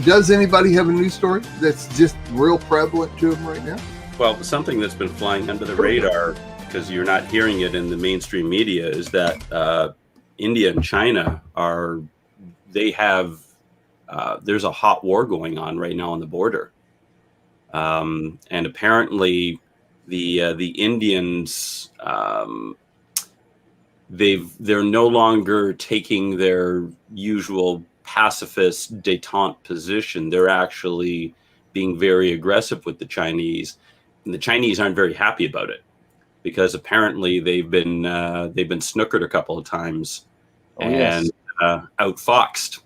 Does anybody have a news story that's just real prevalent to them right now? Well, something that's been flying under the radar, because you're not hearing it in the mainstream media, is that India and China there's a hot war going on right now on the border. And apparently the Indians, they're no longer taking their usual pacifist détente position. They're actually being very aggressive with the Chinese, and the Chinese aren't very happy about it because apparently they've been snookered a couple of times and outfoxed.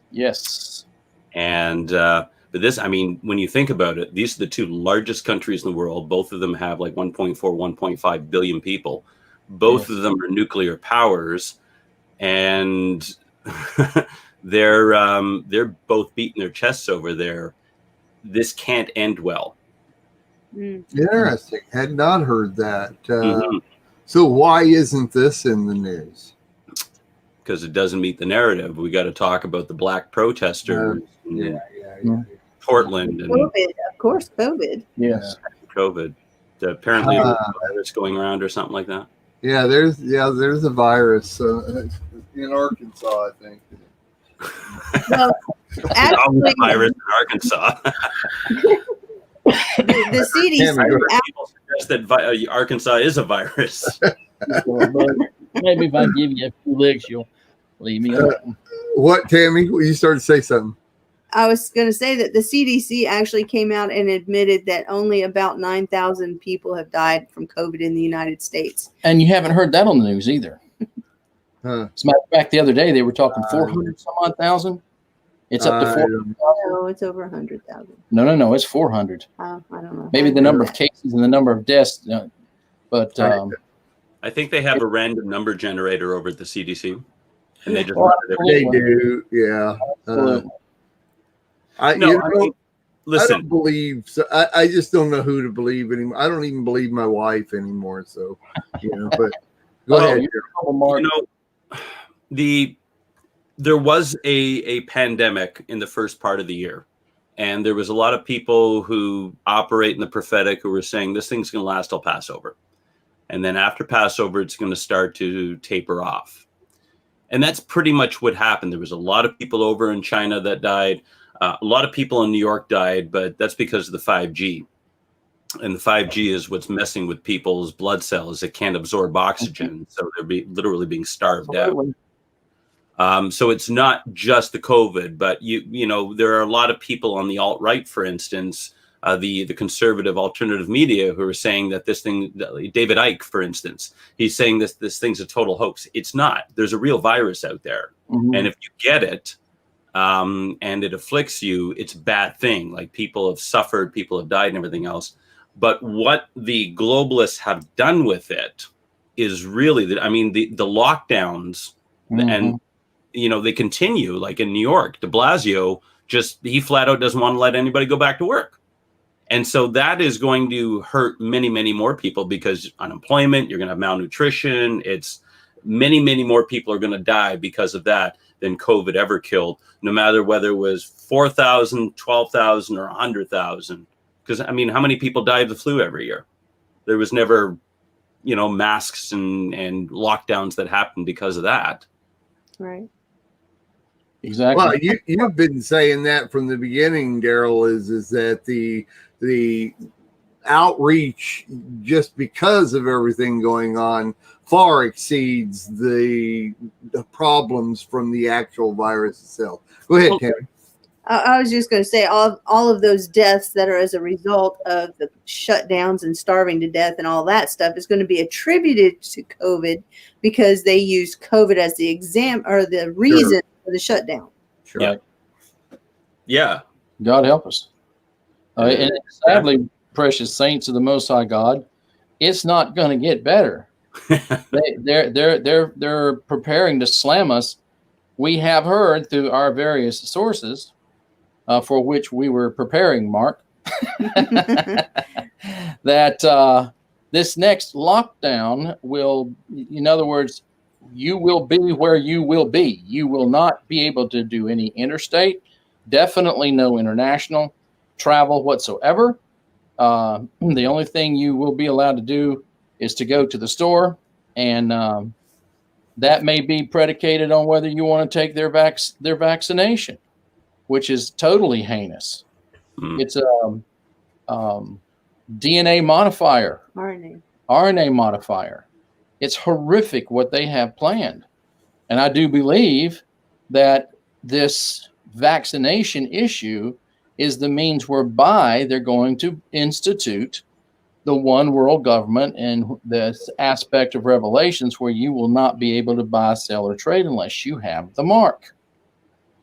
Yes. And but this, I mean, when you think about it, these are the two largest countries in the world. Both of them have like 1.4, 1.5 billion people. Both of them are nuclear powers, and they're both beating their chests over there. This can't end well. Interesting. Had not heard that. So why isn't this in the news? Because it doesn't meet the narrative. We got to talk about the black protesters. Portland and COVID, of course, COVID. Yes, COVID. Apparently, there's a virus going around or something like that. Yeah, there's a virus in Arkansas, I think. Well, actually, virus in Arkansas. the CDC People suggest that Arkansas is a virus. Maybe if I give you a few licks, you'll leave me alone. What, Tammy? You started to say something. I was going to say that the CDC actually came out and admitted that only about 9,000 people have died from COVID in the United States. And you haven't heard that on the news either. As a matter of fact, the other day they were talking 400 some odd thousand. It's up to 400,000. No, it's over 100,000. No, it's 400. I don't know. Maybe the number of cases and the number of deaths, but I think they have a random number generator over at the CDC, and they just they do, yeah. I don't believe. So I just don't know who to believe anymore. I don't even believe my wife anymore. So, but go ahead. There was a pandemic in the first part of the year, and there was a lot of people who operate in the prophetic who were saying this thing's going to last till Passover, and then after Passover, it's going to start to taper off, and that's pretty much what happened. There was a lot of people over in China that died. A lot of people in New York died, but that's because of the 5G. And the 5G is what's messing with people's blood cells. It can't absorb oxygen, so they're literally being starved out. So it's not just the COVID, but you know there are a lot of people on the alt-right, for instance, the conservative alternative media who are saying that this thing, David Icke, for instance, he's saying this thing's a total hoax. It's not. There's a real virus out there, and if you get it, and it afflicts you, it's a bad thing. Like people have suffered, people have died and everything else. But what the globalists have done with it is really the lockdowns and, they continue like in New York, de Blasio he flat out doesn't want to let anybody go back to work. And so that is going to hurt many, many more people because unemployment, you're going to have malnutrition. It's many, many more people are going to die because of that than COVID ever killed, no matter whether it was 4,000, 12,000, or 100,000. Because, how many people die of the flu every year? There was never, masks and lockdowns that happened because of that. Right. Exactly. Well, you've been saying that from the beginning, Darryl, is that the outreach, just because of everything going on, far exceeds the problems from the actual virus itself. Go ahead, Tammy. I was just going to say all of those deaths that are as a result of the shutdowns and starving to death and all that stuff is going to be attributed to COVID because they use COVID as the the reason for the shutdown. Sure. Yeah. God help us. And sadly, precious saints of the Most High God, it's not going to get better. They're preparing to slam us. We have heard through our various sources, for which we were preparing, Mark, that this next lockdown will, in other words, you will be where you will be. You will not be able to do any interstate. Definitely no international travel whatsoever. The only thing you will be allowed to do is to go to the store, and that may be predicated on whether you want to take their vaccination, which is totally heinous. It's a DNA modifier, RNA modifier. It's horrific what they have planned. And I do believe that this vaccination issue is the means whereby they're going to institute the one world government and this aspect of Revelations where you will not be able to buy, sell, or trade unless you have the mark.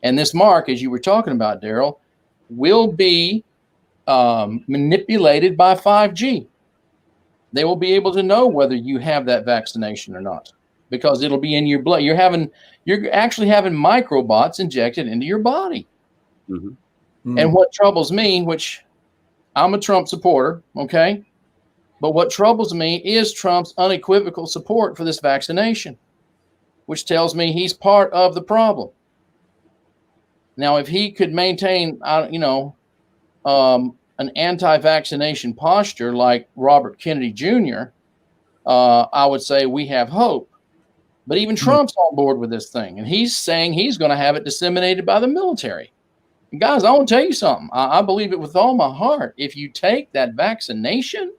And this mark, as you were talking about, Darryl, will be manipulated by 5G. They will be able to know whether you have that vaccination or not, because it'll be in your blood. You're actually having microbots injected into your body. Mm-hmm. Mm-hmm. And what troubles me, which I'm a Trump supporter, okay, but what troubles me is Trump's unequivocal support for this vaccination, which tells me he's part of the problem. Now, if he could maintain, an anti-vaccination posture like Robert Kennedy Jr., I would say we have hope. But even Trump's on board with this thing, and he's saying he's going to have it disseminated by the military. And guys, I want to tell you something. I believe it with all my heart. If you take that vaccination,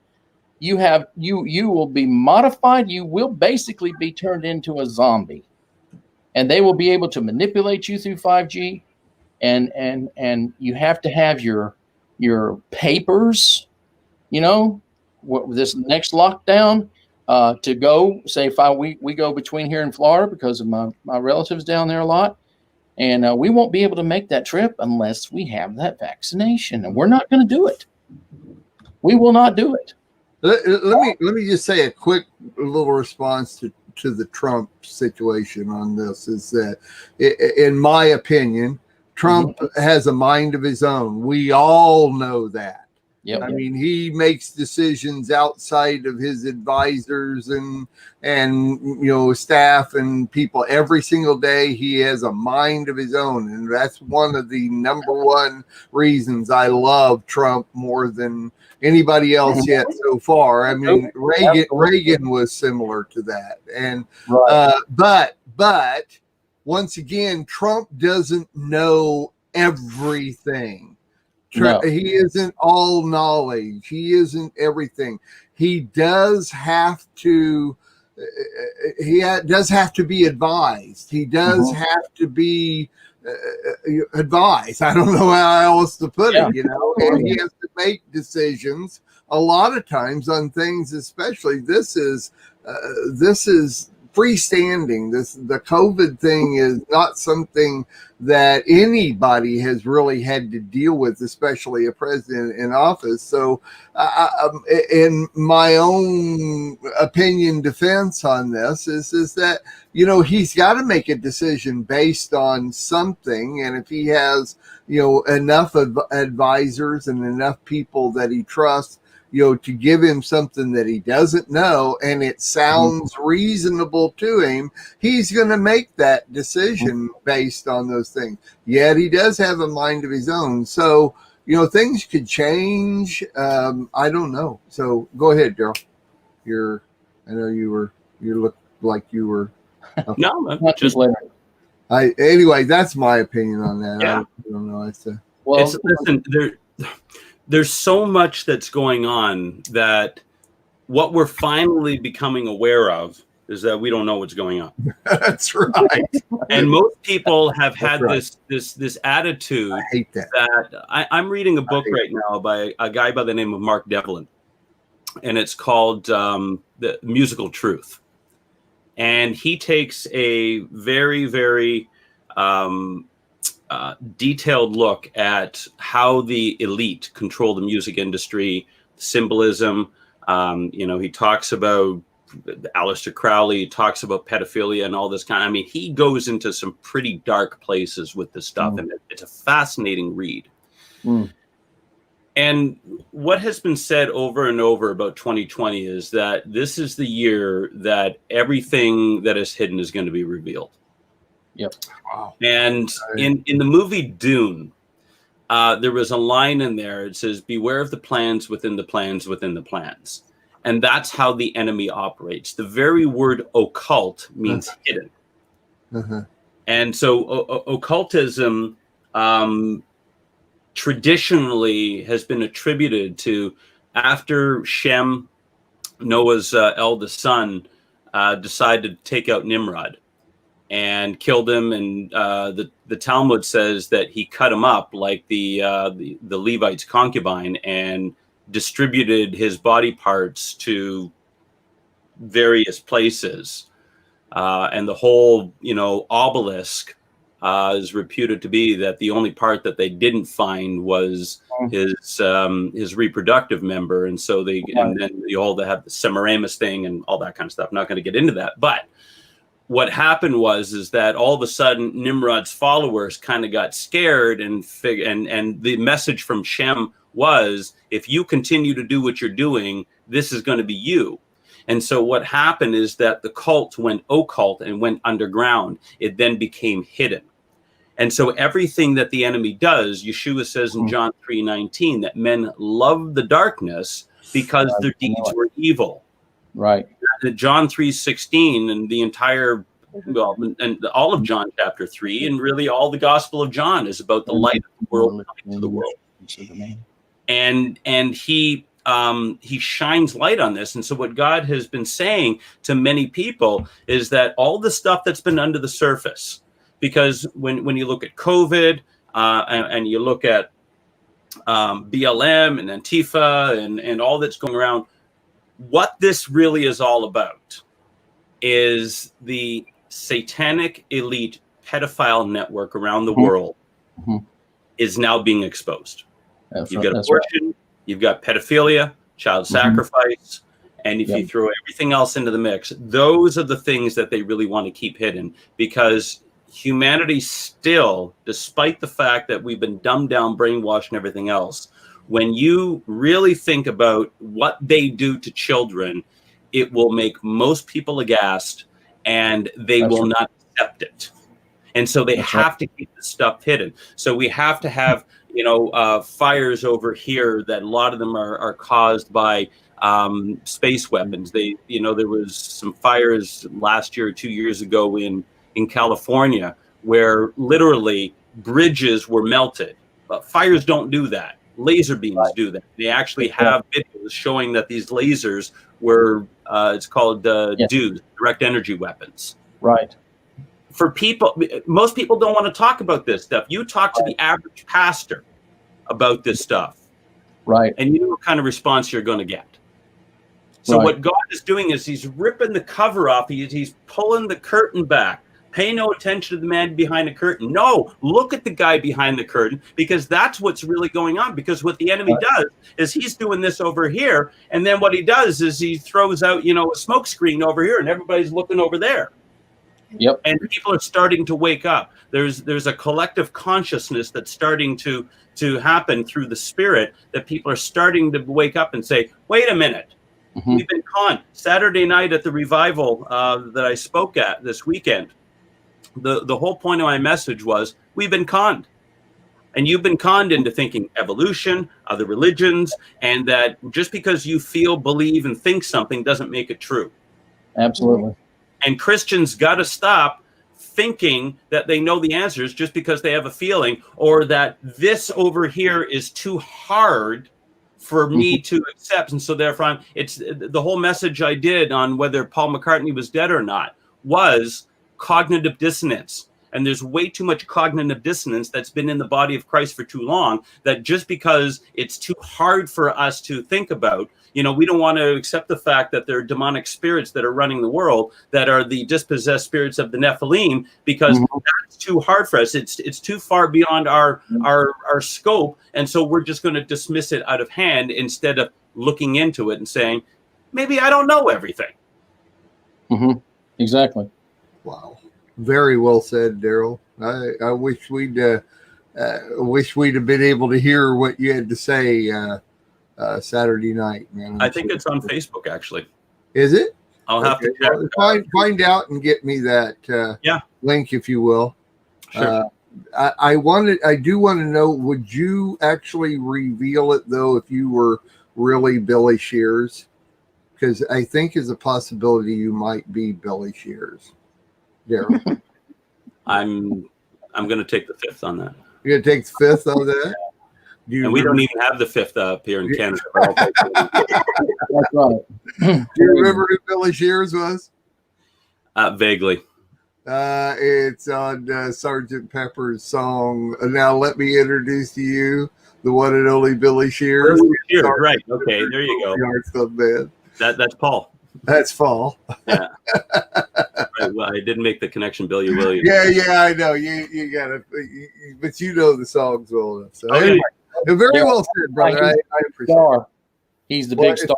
you will be modified. You will basically be turned into a zombie, and they will be able to manipulate you through 5G. And you have to have your papers, this next lockdown to go. Say if we go between here and Florida because of my relatives down there a lot, and we won't be able to make that trip unless we have that vaccination, and we're not going to do it. We will not do it. Let me just say a quick little response to the Trump situation on this is that, in my opinion, Trump has a mind of his own. We all know that. Yep. I mean, he makes decisions outside of his advisors and staff and people every single day. He has a mind of his own, and that's one of the number one reasons I love Trump more than anybody else yet so far. I mean, Reagan was similar to that, and but once again, Trump doesn't know everything. No. He isn't all knowledge. He isn't everything. He does have to. Does have to be advised. He does have to be advised. I don't know how else to put it. And he has to make decisions a lot of times on things. Especially this is freestanding. The COVID thing is not something that anybody has really had to deal with, especially a president in office. So in my own opinion, defense on this is that, he's got to make a decision based on something. And if he has, enough of advisors and enough people that he trusts, to give him something that he doesn't know and it sounds reasonable to him, he's going to make that decision based on those things. Yet he does have a mind of his own. So, things could change. I don't know. So go ahead, Darryl. I know you look like you were. No, just later. Anyway, that's my opinion on that. Yeah. I don't know. Listen, there's so much that's going on that what we're finally becoming aware of is that we don't know what's going on. That's right. And most people have had this attitude. I hate that. I'm reading a book right now by a guy by the name of Mark Devlin, and it's called The Musical Truth. And he takes a very, very detailed look at how the elite control the music industry, symbolism. He talks about Aleister Crowley, he talks about pedophilia and all this kind. I mean, he goes into some pretty dark places with this stuff, and it's a fascinating read. And what has been said over and over about 2020 is that this is the year that everything that is hidden is going to be revealed. Yep. Wow. And in the movie Dune, there was a line in there. It says, beware of the plans within the plans within the plans. And that's how the enemy operates. The very word occult means hidden. And so occultism traditionally has been attributed to after Shem, Noah's eldest son, decided to take out Nimrod and killed him. And the Talmud says that he cut him up like the Levite's concubine and distributed his body parts to various places. And the whole, obelisk is reputed to be that the only part that they didn't find was his reproductive member. And so and then they have the Semiramis thing and all that kind of stuff. I'm not going to get into that. But what happened is that all of a sudden Nimrod's followers kind of got scared and the message from Shem was, if you continue to do what you're doing, this is going to be you. And so what happened is that the cult went occult and went underground. It then became hidden. And so everything that the enemy does, Yeshua says in John 3:19, that men love the darkness because their deeds were evil. Right. John 3:16 and the entire, and all of John chapter 3, and really all the Gospel of John is about the light of the world, light of the world. And he shines light on this. And so what God has been saying to many people is that all the stuff that's been under the surface, because when you look at COVID and you look at BLM and Antifa and all that's going around, what this really is all about is the satanic elite pedophile network around the world is now being exposed. You've got abortion, you've got pedophilia, child sacrifice, and if you throw everything else into the mix, those are the things that they really want to keep hidden, because humanity still, despite the fact that we've been dumbed down, brainwashed, and everything else, when you really think about what they do to children, it will make most people aghast, and they will not accept it. And so they have to keep the stuff hidden. So we have to have, fires over here that a lot of them are caused by space weapons. There was some fires last year or 2 years ago in California where literally bridges were melted. But fires don't do that. Laser beams do that. They actually have videos showing that these lasers were, it's called DEWs, direct energy weapons. Right. For people, most people don't want to talk about this stuff. You talk to the average pastor about this stuff. Right. And you know what kind of response you're going to get. So what God is doing is he's ripping the cover off. He's pulling the curtain back. Pay no attention to the man behind the curtain. No, look at the guy behind the curtain, because that's what's really going on. Because what the enemy does is he's doing this over here. And then what he does is he throws out, a smoke screen over here and everybody's looking over there. Yep. And people are starting to wake up. There's a collective consciousness that's starting to happen through the Spirit, that people are starting to wake up and say, wait a minute. We've been conned. Saturday night at the revival that I spoke at this weekend, the whole point of my message was, we've been conned. And you've been conned into thinking evolution, other religions, and that just because you feel, believe, and think something doesn't make it true. Absolutely. And Christians got to stop thinking that they know the answers just because they have a feeling, or that this over here is too hard for me to accept. And so therefore, it's the whole message I did on whether Paul McCartney was dead or not was cognitive dissonance. And there's way too much cognitive dissonance that's been in the body of Christ for too long, that just because it's too hard for us to think about, we don't want to accept the fact that there are demonic spirits that are running the world, that are the dispossessed spirits of the Nephilim, because that's too hard for us. It's too far beyond our scope. And so we're just going to dismiss it out of hand instead of looking into it and saying, maybe I don't know everything. Exactly. Wow. Very well said, Darryl. I wish we'd have been able to hear what you had to say Saturday night, man. I think it's on Facebook, actually. Is it? I'll have to check. Well, find out and get me that link, if you will. Sure. I do want to know, would you actually reveal it though if you were really Billy Shears? Because I think is a possibility you might be Billy Shears. Darryl. I'm going to take the fifth on that. You're gonna take the fifth on that? And we don't even have the fifth up here in Canada. That's right. Do you remember who Billy Shears was? Vaguely. It's on Sergeant Pepper's song. Now let me introduce to you the one and only Billy Shears. Shears, right? Okay, there you go. Man. That's Paul. That's Paul. Yeah. Right, well, I didn't make the connection, Billy Williams. Yeah, I know. You gotta, but you know the songs well enough. So Okay. anyway, very well said, brother. I appreciate it. He's the big star.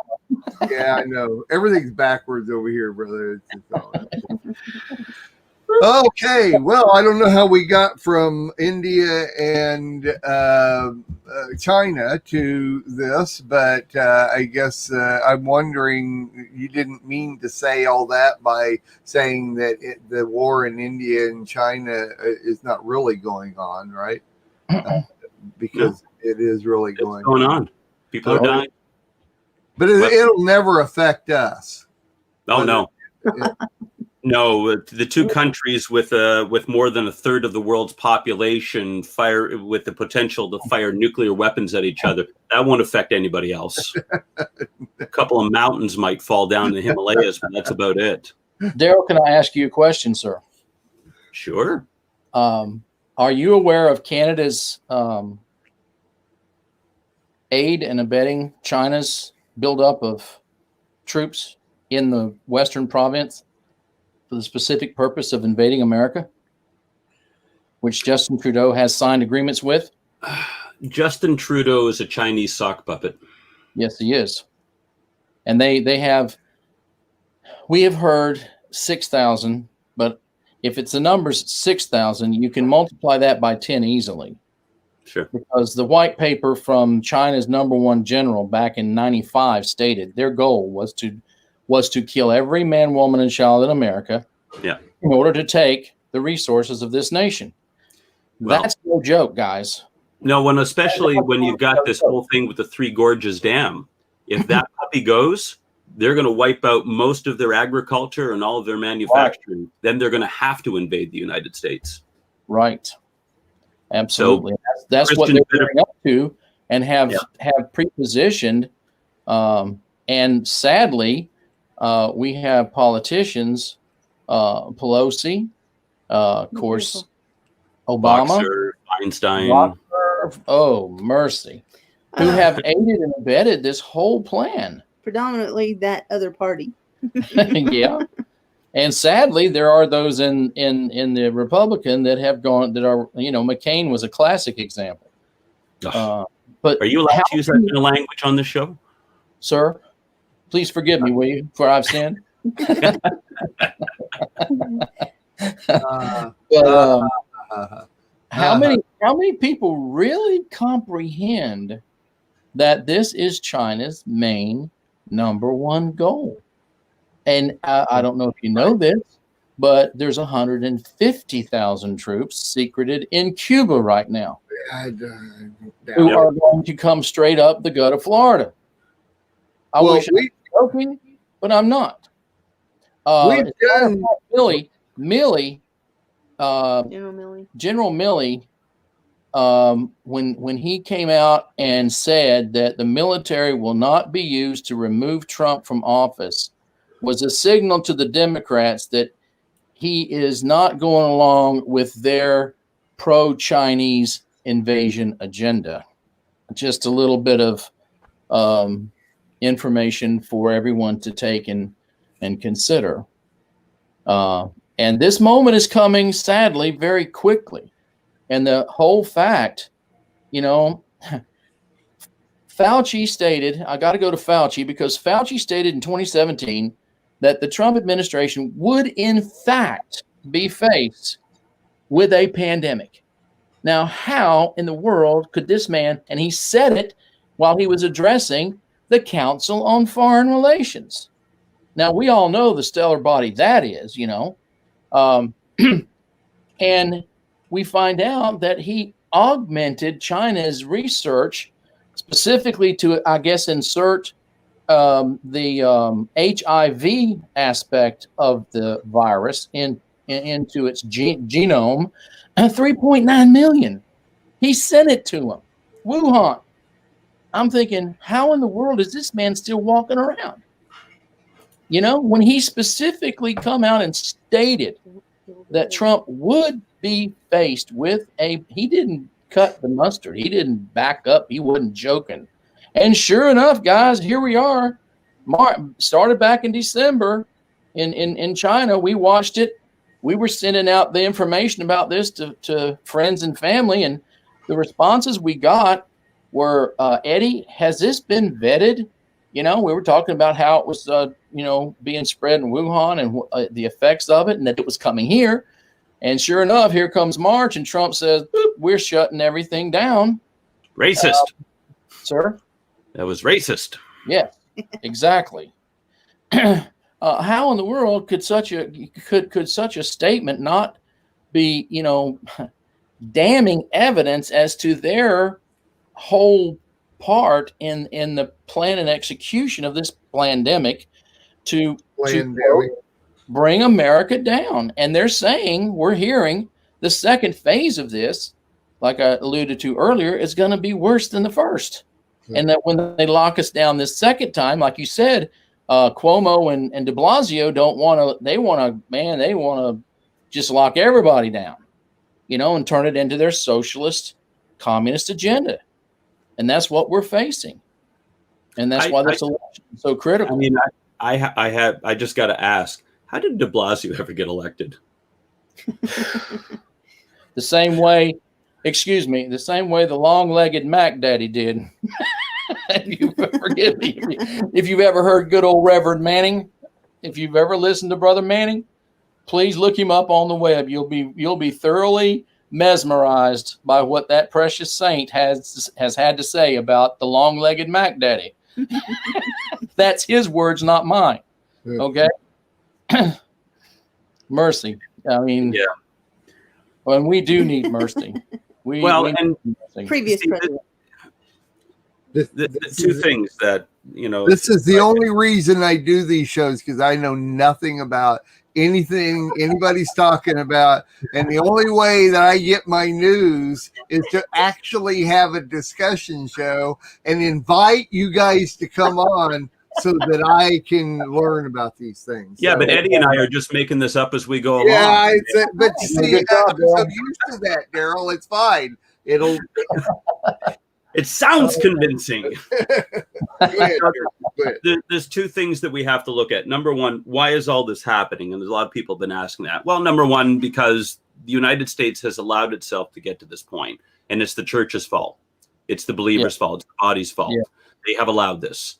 Yeah, I know. Everything's backwards over here, brother. Okay, well, I don't know how we got from India and China to this, but I guess I'm wondering, you didn't mean to say all that by saying that the war in India and China is not really going on, right? Because it is really going on. People are dying. But it'll never affect us. Oh, no. No, the two countries with more than a third of the world's population fire with the potential to fire nuclear weapons at each other. That won't affect anybody else. A couple of mountains might fall down in the Himalayas, but that's about it. Darryl, can I ask you a question, sir? Sure. Are you aware of Canada's aid and abetting China's buildup of troops in the Western province for the specific purpose of invading America, which Justin Trudeau has signed agreements with? Justin Trudeau is a Chinese sock puppet. Yes, he is. And we have heard 6,000, but if it's the numbers 6,000, you can multiply that by 10 easily. Sure. Because the white paper from China's #1 general back in 95 stated their goal was to kill every man, woman, and child in America in order to take the resources of this nation. Well, that's no joke, guys. No, especially when you've got this whole thing with the Three Gorges Dam. If that puppy goes, they're going to wipe out most of their agriculture and all of their manufacturing. Right. Then they're going to have to invade the United States. Right. Absolutely. So that's what they're gearing up to and have pre-positioned. And sadly, we have politicians, Pelosi, of course, Obama, Boxer, Einstein. Boxer, oh, mercy, who have aided and abetted this whole plan. Predominantly that other party. Yeah. And sadly, there are those in the Republican that have gone, that are, McCain was a classic example. But are you allowed to use that kind of language on the show? Sir, please forgive me, will you, for I've sinned? How many people really comprehend that this is China's main #1 goal? And I don't know if you know this, but there's 150,000 troops secreted in Cuba right now who are going to come straight up the gut of Florida. I wish I was joking, but I'm not. General Milley, when he came out and said that the military will not be used to remove Trump from office, was a signal to the Democrats that he is not going along with their pro-Chinese invasion agenda. Just a little bit of information for everyone to take and consider. And this moment is coming, sadly, very quickly. And the whole fact, Fauci stated, I got to go to Fauci, because Fauci stated in 2017 that the Trump administration would, in fact, be faced with a pandemic. Now, how in the world could this man, and he said it while he was addressing the Council on Foreign Relations. Now, we all know the stellar body that is, And we find out that he augmented China's research specifically to, I guess, insert the HIV aspect of the virus into its genome. 3.9 million. He sent it to him. Wuhan. I'm thinking, how in the world is this man still walking around? You know, when he specifically come out and stated that Trump would be faced with he didn't cut the mustard. He didn't back up. He wasn't joking. And sure enough, guys, here we are. Started back in December in China. We watched it. We were sending out the information about this to friends and family, and the responses we got were, Eddie, has this been vetted? You know, we were talking about how it was, being spread in Wuhan and the effects of it, and that it was coming here. And sure enough, here comes March, and Trump says, we're shutting everything down. Racist. Sir? That was racist. Yeah, exactly. How in the world could such a statement not be, damning evidence as to their whole part in the plan and execution of this pandemic to bring America down? And they're saying, we're hearing the second phase of this, like I alluded to earlier, is going to be worse than the first. And that when they lock us down this second time, like you said, Cuomo and de Blasio don't want to, they want to just lock everybody down, and turn it into their socialist communist agenda. And that's what we're facing. And that's why this election is so critical. I mean, I just got to ask, how did de Blasio ever get elected? The same way the long-legged Mac Daddy did. Forgive me. If you've ever heard good old Reverend Manning, if you've ever listened to Brother Manning, please look him up on the web. You'll be thoroughly mesmerized by what that precious saint has had to say about the long-legged Mac Daddy. That's his words, not mine. Okay? Mercy. I mean, yeah. When we do need mercy. Previous president. The two things that, This is the only reason I do these shows, because I know nothing about anything anybody's talking about. And the only way that I get my news is to actually have a discussion show and invite you guys to come on so that I can learn about these things. Yeah, but Eddie and I are just making this up as we go along. Yeah, but you see, I'm so used to that, Darryl. It's fine. It sounds convincing. Go ahead. There's two things that we have to look at. Number one, why is all this happening? And there's a lot of people have been asking that. Well, number one, because the United States has allowed itself to get to this point, and it's the church's fault. It's the believers' fault. It's the body's fault. Yeah. They have allowed this.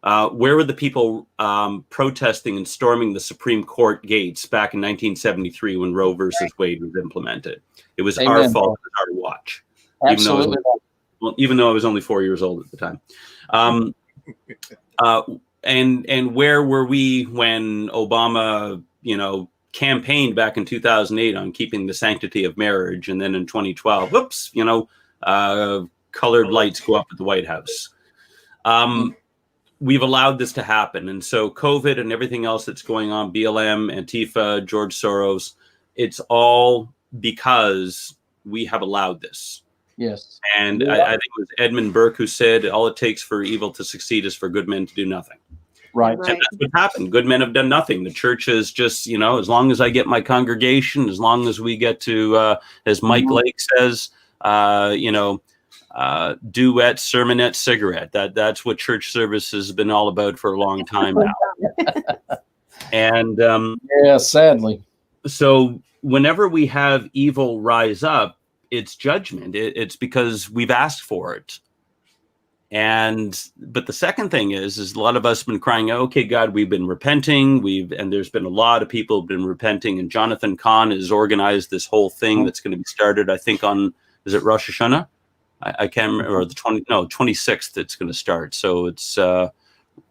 Where were the people protesting and storming the Supreme Court gates back in 1973 when Roe versus Wade was implemented? It was our fault. It was our watch. Absolutely. Even though I was only 4 years old at the time. And where were we when Obama, campaigned back in 2008 on keeping the sanctity of marriage, and then in 2012, colored lights go up at the White House. We've allowed this to happen. And so COVID and everything else that's going on, BLM, Antifa, George Soros, it's all because we have allowed this. Yes. And I think it was Edmund Burke who said, all it takes for evil to succeed is for good men to do nothing. Right. And that's what happened. Good men have done nothing. The church is just, as long as I get my congregation, as long as we get to, as Mike Lake says, duet, sermonette, cigarette. That's what church service has been all about for a long time now. And sadly. So whenever we have evil rise up, it's judgment. It's because we've asked for it. But the second thing is a lot of us have been crying, okay, God, we've been repenting. And there's been a lot of people who've been repenting. And Jonathan Kahn has organized this whole thing that's going to be started, I think, on, is it Rosh Hashanah? I can't remember, or 26th it's going to start. So it's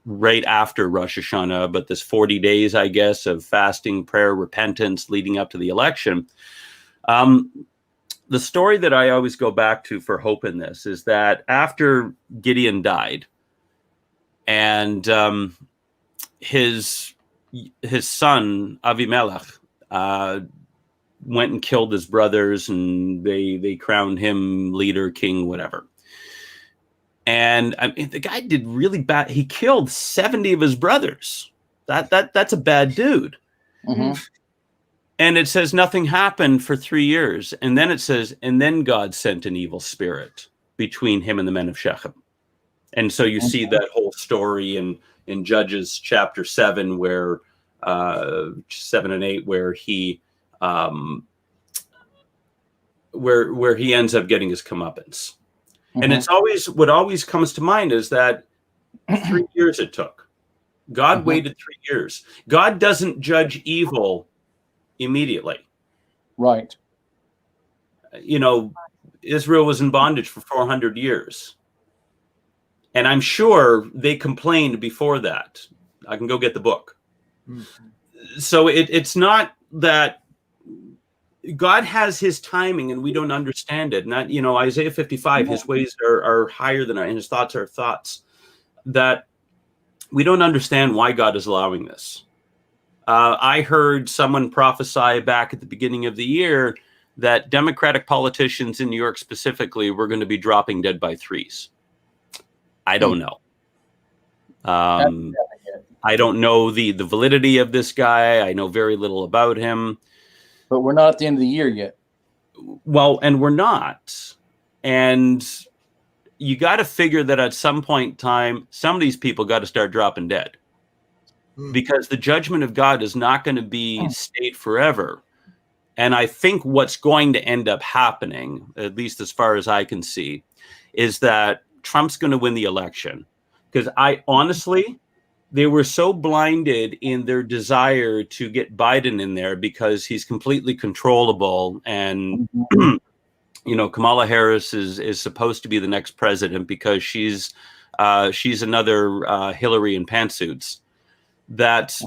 right after Rosh Hashanah, but this 40 days, I guess, of fasting, prayer, repentance leading up to the election. the story that I always go back to for hope in this is that after Gideon died, and his son Avimelech went and killed his brothers, and they crowned him leader, king, whatever. And I mean, the guy did really bad. He killed 70 of his brothers. That's a bad dude. Mm-hmm. And it says nothing happened for 3 years. And then it says, and then God sent an evil spirit between him and the men of Shechem. And so you see that whole story in Judges chapter 7, where 7 and 8, where he where he ends up getting his comeuppance. Mm-hmm. And it's always, what always comes to mind is that 3 years it took. God waited 3 years. God doesn't judge evil immediately. Right. You know, Israel was in bondage for 400 years. And I'm sure they complained before that. I can go get the book. Mm-hmm. So it's not that God has his timing and we don't understand it. Not, you know, Isaiah 55, his ways are higher than and his thoughts are thoughts. That we don't understand why God is allowing this. I heard someone prophesy back at the beginning of the year that Democratic politicians in New York specifically were going to be dropping dead by threes. I don't know. I don't know the validity of this guy. I know very little about him. But we're not at the end of the year yet. Well, and we're not. And you got to figure that at some point in time, some of these people got to start dropping dead. Because the judgment of God is not going to be stayed forever. And I think what's going to end up happening, at least as far as I can see, is that Trump's going to win the election. Because I honestly, they were so blinded in their desire to get Biden in there because he's completely controllable. And, you know, Kamala Harris is supposed to be the next president because she's another Hillary in pantsuits. That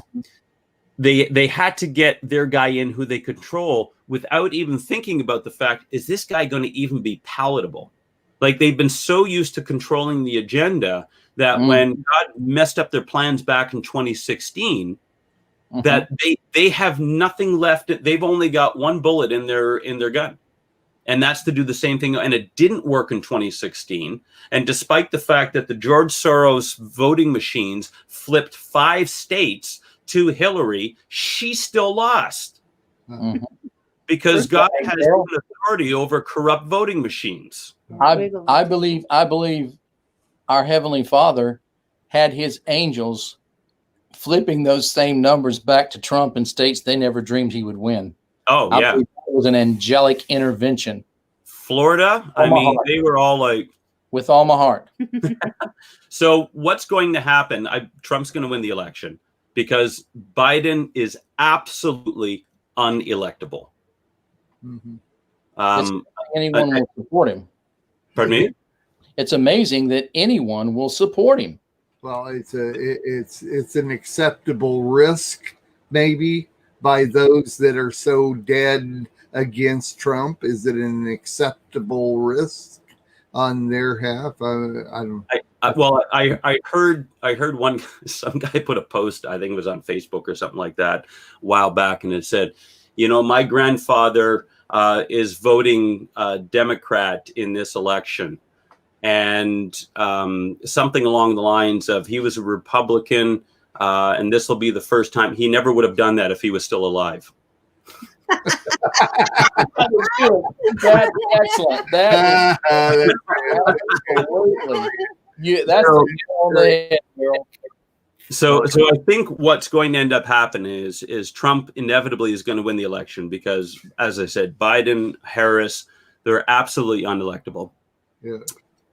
they had to get their guy in who they control without even thinking about the fact, is this guy going to even be palatable? Like, they've been so used to controlling the agenda that when God messed up their plans back in 2016, that they have nothing left. They've only got one bullet in their gun. And that's to do the same thing. And it didn't work in 2016. And despite the fact that the George Soros voting machines flipped 5 states to Hillary, she still lost. Because God has authority over corrupt voting machines. I believe our Heavenly Father had his angels flipping those same numbers back to Trump in states they never dreamed he would win. Oh, yeah. It was an angelic intervention. Florida, I mean, they were all like... With all my heart. So what's going to happen? Trump's going to win the election because Biden is absolutely unelectable. Anyone will support him. Pardon me? It's amazing that anyone will support him. Well, it's an acceptable risk, maybe, by those that are so dead against Trump. Is it an acceptable risk on their half? I heard some guy put a post, I think it was on Facebook or something like that, a while back, and it said, you know, my grandfather is voting Democrat in this election. And something along the lines of, he was a Republican, and this will be the first time. He never would have done that if he was still alive. That's excellent. That's So I think what's going to end up happening is Trump inevitably is going to win the election because, as I said, Biden, Harris, they're absolutely unelectable. Yeah.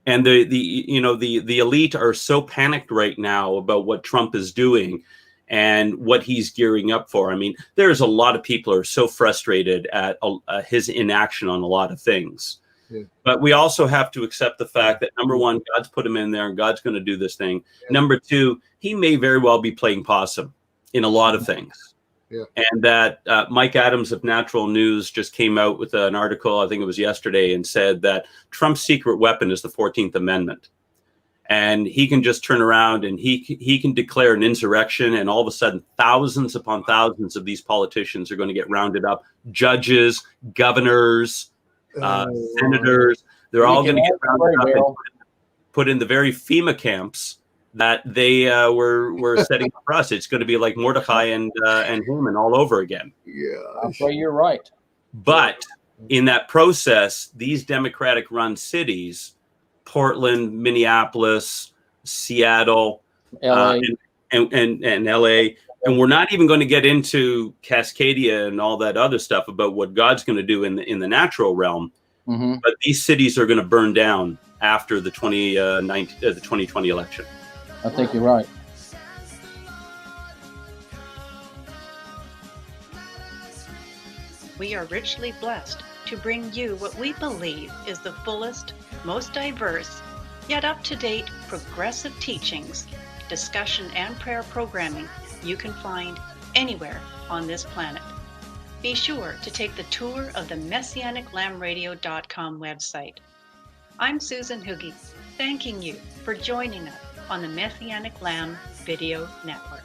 And the elite are so panicked right now about what Trump is doing and what he's gearing up for. I mean, there's a lot of people who are so frustrated at his inaction on a lot of things. Yeah. But we also have to accept the fact that, number one, God's put him in there and God's going to do this thing. Yeah. Number two, he may very well be playing possum in a lot of things. And that Mike Adams of Natural News just came out with an article, I think it was yesterday, and said that Trump's secret weapon is the 14th Amendment. And he can just turn around and he can declare an insurrection, and all of a sudden thousands upon thousands of these politicians are going to get rounded up. Judges, governors, senators, they're all going to get rounded up and put in the very FEMA camps that they were setting up for us. It's going to be like Mordecai and Haman all over again. Yeah, I'm sure you're right. But in that process, these Democratic-run cities, Portland, Minneapolis, Seattle, LA. And LA, and we're not even going to get into Cascadia and all that other stuff about what God's going to do in the natural realm. Mm-hmm. But these cities are going to burn down after the 2020 election. I think you're right. We are richly blessed to bring you what we believe is the fullest, most diverse, yet up-to-date progressive teachings, discussion, and prayer programming you can find anywhere on this planet. Be sure to take the tour of the MessianicLambRadio.com website. I'm Susan Hoogie, thanking you for joining us on the Messianic Lamb Video Network.